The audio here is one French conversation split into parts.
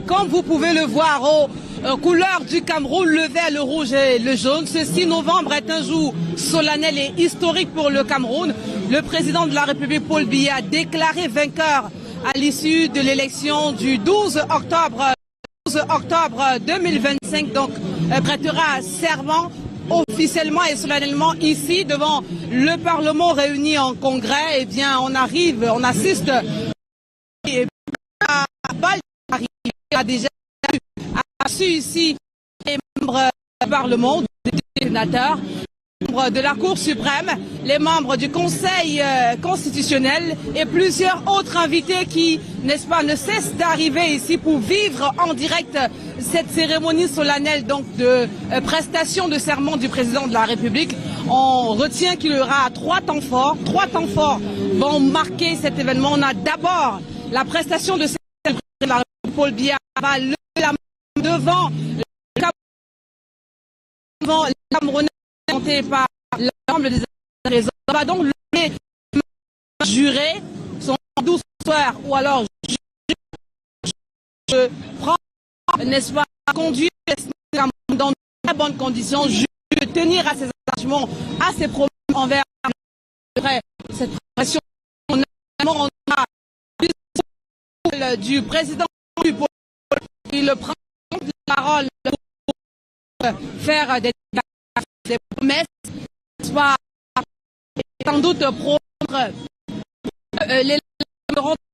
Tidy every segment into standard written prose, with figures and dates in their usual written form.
Comme vous pouvez le voir aux couleurs du Cameroun, le vert, le rouge et le jaune. Ce 6 novembre est un jour solennel et historique pour le Cameroun. Le président de la République, Paul Biya, déclaré vainqueur à l'issue de l'élection du 12 octobre 2025, donc prêtera serment officiellement et solennellement ici devant le Parlement réuni en congrès. Eh bien, on assiste à balle d'arrivée. A déjà reçu ici les membres du Parlement, des sénateurs, les membres de la Cour suprême, les membres du Conseil constitutionnel et plusieurs autres invités qui, n'est-ce pas, ne cessent d'arriver ici pour vivre en direct cette cérémonie solennelle donc de prestation de serment du président de la République. On retient qu'il y aura trois temps forts. Trois temps forts vont marquer cet événement. On a d'abord la prestation de serment de la République. Paul Biya va lever la main devant les Camerounais présentés par l'ensemble des raisons. On va donc lever la main jurée, son douceur ou alors je prends, n'est-ce pas, conduire les Camerounais dans de très bonnes conditions, de tenir à ses engagements, à ses promesses envers cette pression. On a du président il prend la parole pour faire des promesses, soit sans doute prendre les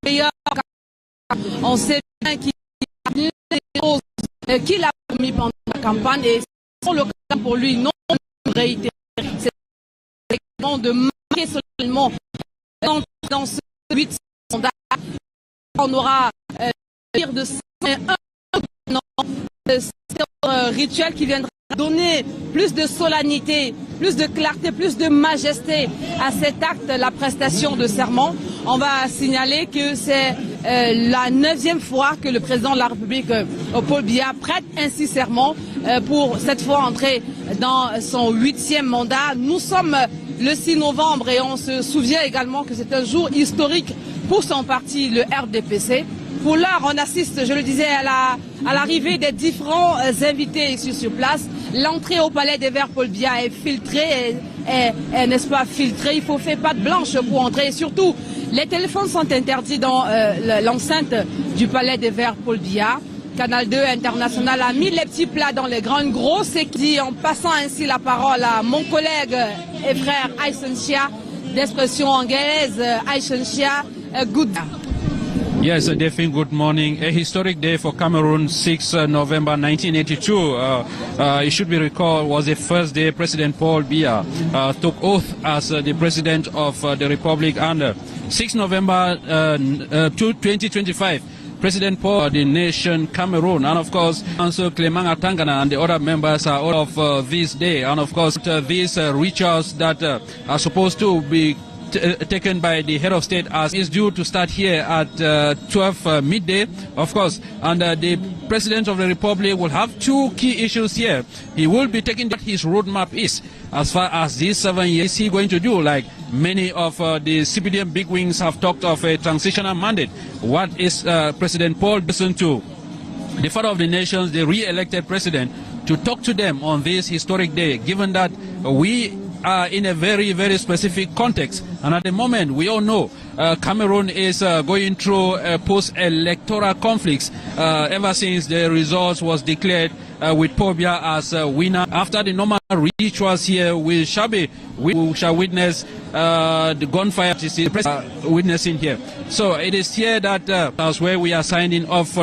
meilleurs. On sait bien qu'il a promis pendant la campagne et c'est le cas pour lui non réitéré. C'est de marquer seulement dans ce 8 mandat. On aura de rituel qui viendra donner plus de solennité, plus de clarté, plus de majesté à cet acte, la prestation de serment. On va signaler que c'est la 9e fois que le président de la République, Paul Biya, prête ainsi serment pour cette fois entrer dans son 8e mandat. Nous sommes le 6 novembre et on se souvient également que c'est un jour historique pour son parti, le RDPC. Pour l'heure, on assiste, je le disais, à l'arrivée des différents invités ici sur place. L'entrée au Palais des Verts Paul Biya est filtrée, n'est-ce pas, filtrée. Il faut faire patte blanche pour entrer. Et surtout, les téléphones sont interdits dans l'enceinte du Palais des Verts Paul Biya. Canal 2 International a mis les petits plats dans les grandes grosses et dit, en passant ainsi la parole à mon collègue et frère Aïssen Chia, d'expression anglaise, Aïssen Chia, good. Yes, Defin, good morning. A historic day for Cameroon, 6 November 1982. It should be recalled was the first day President Paul Biya took oath as the President of the Republic. And 6 November 2025, President Paul, the nation Cameroon, and of course, Council Clement Atangana and the other members are all of this day. And of course, these rituals that are supposed to be taken by the head of state as is due to start here at 12 midday, of course, and the President of the Republic will have two key issues here. He will be taking what his roadmap is as far as these 7 years he going to do. Like many of the CPDM bigwigs have talked of a transitional mandate. What is President Paul listen to the father of the nations, the re-elected president, to talk to them on this historic day, given that we are in a very, very specific context. And at the moment, we all know Cameroon is going through post-electoral conflicts ever since the results was declared with Paul Biya as winner. After the normal rituals here, we shall witness the gunfire witnessing here. So it is here that that's where we are signing off for